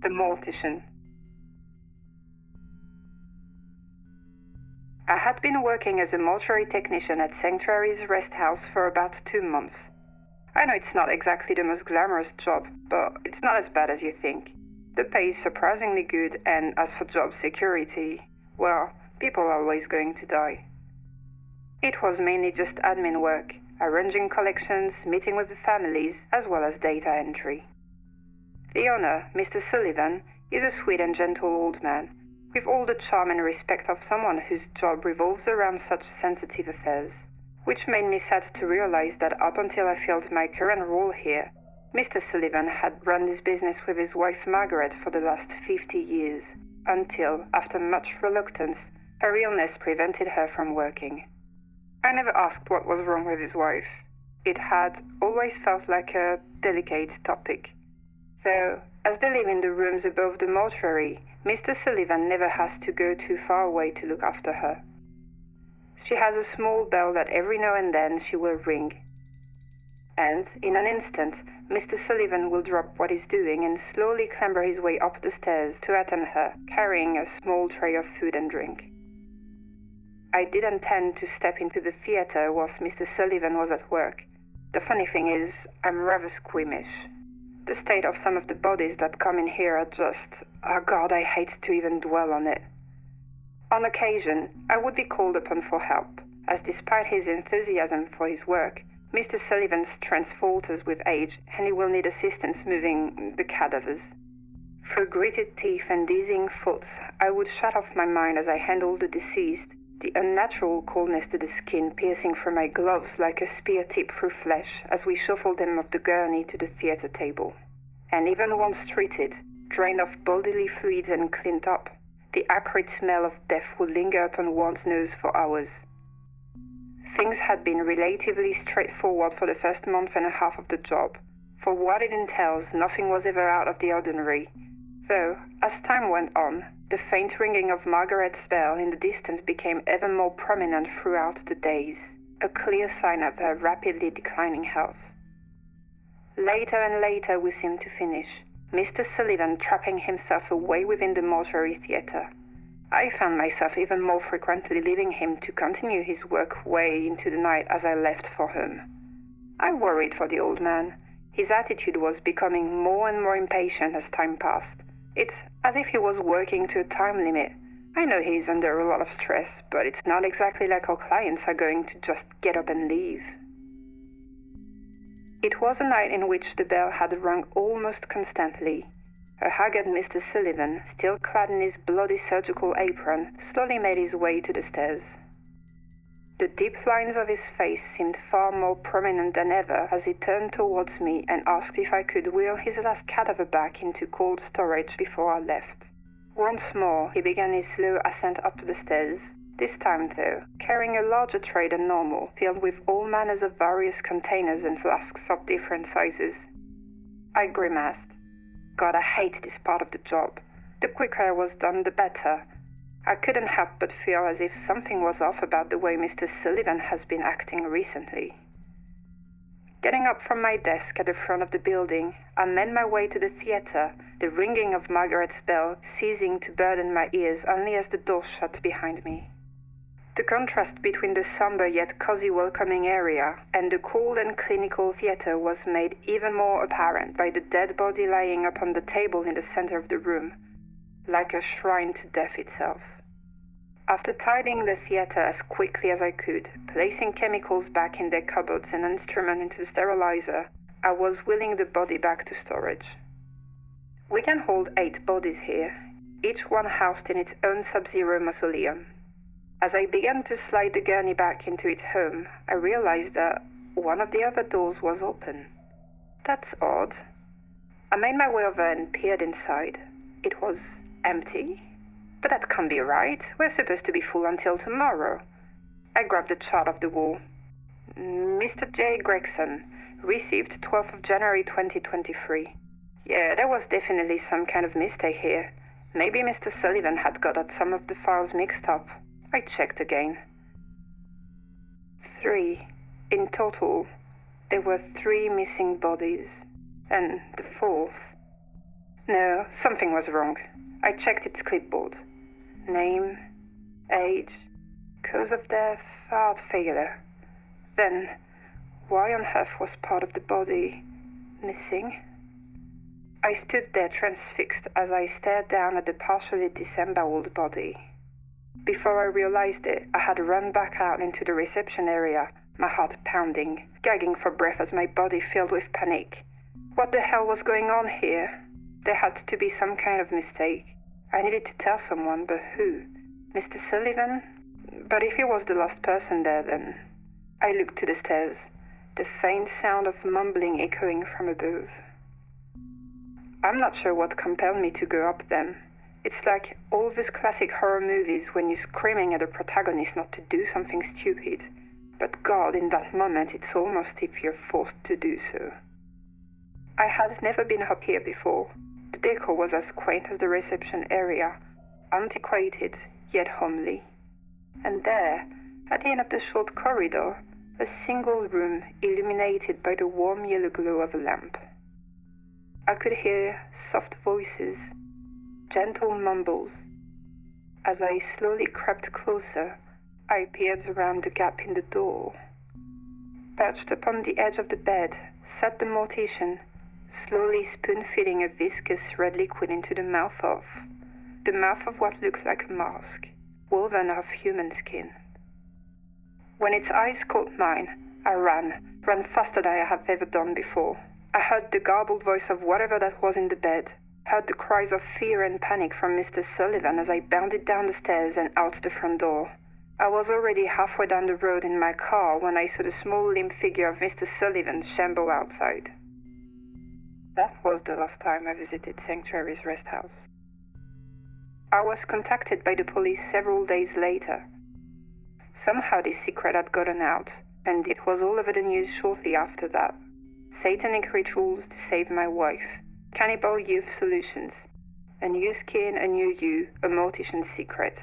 The Mortician. I had been working as a mortuary technician at Sanctuary's rest house for about 2 months. I know it's not exactly the most glamorous job, but it's not as bad as you think. The pay is surprisingly good, and as for job security, well, people are always going to die. It was mainly just admin work, arranging collections, meeting with the families, as well as data entry. The owner, Mr. Sullivan, is a sweet and gentle old man, with all the charm and respect of someone whose job revolves around such sensitive affairs, which made me sad to realize that up until I filled my current role here, Mr. Sullivan had run this business with his wife Margaret for the last 50 years, until, after much reluctance, her illness prevented her from working. I never asked what was wrong with his wife. It had always felt like a delicate topic. So, as they live in the rooms above the mortuary, Mr. Sullivan never has to go too far away to look after her. She has a small bell that every now and then she will ring. And, in an instant, Mr. Sullivan will drop what he's doing and slowly clamber his way up the stairs to attend her, carrying a small tray of food and drink. I didn't tend to step into the theater whilst Mr. Sullivan was at work. The funny thing is, I'm rather squeamish. The state of some of the bodies that come in here are just, oh God, I hate to even dwell on it. On occasion, I would be called upon for help, as despite his enthusiasm for his work, Mr. Sullivan's strength falters with age and he will need assistance moving the cadavers. Through gritted teeth and dizzying thoughts, I would shut off my mind as I handled the deceased, the unnatural coldness to the skin piercing through my gloves like a spear tip through flesh as we shuffled them off the gurney to the theater table. And even once treated, drained of bodily fluids and cleaned up, the acrid smell of death would linger upon one's nose for hours. Things had been relatively straightforward for the first month and a half of the job. For what it entails, nothing was ever out of the ordinary, though, as time went on, the faint ringing of Margaret's bell in the distance became ever more prominent throughout the days, a clear sign of her rapidly declining health. Later and later we seemed to finish, Mr. Sullivan trapping himself away within the mortuary theatre. I found myself even more frequently leaving him to continue his work way into the night as I left for home. I worried for the old man. His attitude was becoming more and more impatient as time passed. It's as if he was working to a time limit. I know he's under a lot of stress, but it's not exactly like our clients are going to just get up and leave. It was a night in which the bell had rung almost constantly. A haggard Mr. Sullivan, still clad in his bloody surgical apron, slowly made his way to the stairs. The deep lines of his face seemed far more prominent than ever as he turned towards me and asked if I could wheel his last cadaver back into cold storage before I left. Once more, he began his slow ascent up the stairs, this time, though, carrying a larger tray than normal, filled with all manners of various containers and flasks of different sizes. I grimaced. God, I hate this part of the job. The quicker I was done, the better. I couldn't help but feel as if something was off about the way Mr. Sullivan has been acting recently. Getting up from my desk at the front of the building, I made my way to the theatre, the ringing of Margaret's bell ceasing to burden my ears only as the door shut behind me. The contrast between the somber yet cozy welcoming area and the cold and clinical theatre was made even more apparent by the dead body lying upon the table in the center of the room, like a shrine to death itself. After tidying the theatre as quickly as I could, placing chemicals back in their cupboards and instruments into the sterilizer, I was wheeling the body back to storage. We can hold 8 bodies here, each one housed in its own sub-zero mausoleum. As I began to slide the gurney back into its home, I realized that one of the other doors was open. That's odd. I made my way over and peered inside. It was empty. But that can't be right. We're supposed to be full until tomorrow. I grabbed the chart of the wall. Mr. J. Gregson, received 12th of January 2023. Yeah, there was definitely some kind of mistake here. Maybe Mr. Sullivan had got at some of the files mixed up. I checked again. 3. In total, there were 3 missing bodies. And the 4th. No, something was wrong. I checked its clipboard. Name, age, cause of death, heart failure. Then, why on earth was part of the body missing? I stood there transfixed as I stared down at the partially disemboweled body. Before I realized it, I had run back out into the reception area, my heart pounding, gagging for breath as my body filled with panic. What the hell was going on here? There had to be some kind of mistake. I needed to tell someone, but who? Mr. Sullivan? But if he was the last person there, then... I looked to the stairs, the faint sound of mumbling echoing from above. I'm not sure what compelled me to go up them. It's like all those classic horror movies when you're screaming at the protagonist not to do something stupid. But God, in that moment, it's almost if you're forced to do so. I had never been up here before. The decor was as quaint as the reception area, antiquated yet homely. And there, at the end of the short corridor, a single room illuminated by the warm yellow glow of a lamp. I could hear soft voices, gentle mumbles. As I slowly crept closer, I peered around the gap in the door. Perched upon the edge of the bed sat the Mortician, slowly spoon-feeding a viscous red liquid into the mouth of what looked like a mask, woven of human skin. When its eyes caught mine, I ran faster than I have ever done before. I heard the garbled voice of whatever that was in the bed, heard the cries of fear and panic from Mr. Sullivan as I bounded down the stairs and out the front door. I was already halfway down the road in my car when I saw the small limp figure of Mr. Sullivan shamble outside. That was the last time I visited Sanctuary's rest house. I was contacted by the police several days later. Somehow this secret had gotten out, and it was all over the news shortly after that. Satanic rituals to save my wife, cannibal youth solutions, a new skin, a new you, a Mortician secret.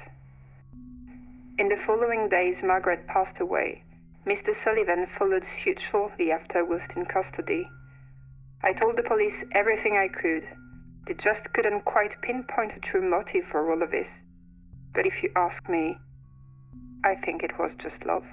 In the following days, Margaret passed away. Mr. Sullivan followed suit shortly after whilst in custody. I told the police everything I could. They just couldn't quite pinpoint a true motive for all of this. But if you ask me, I think it was just love.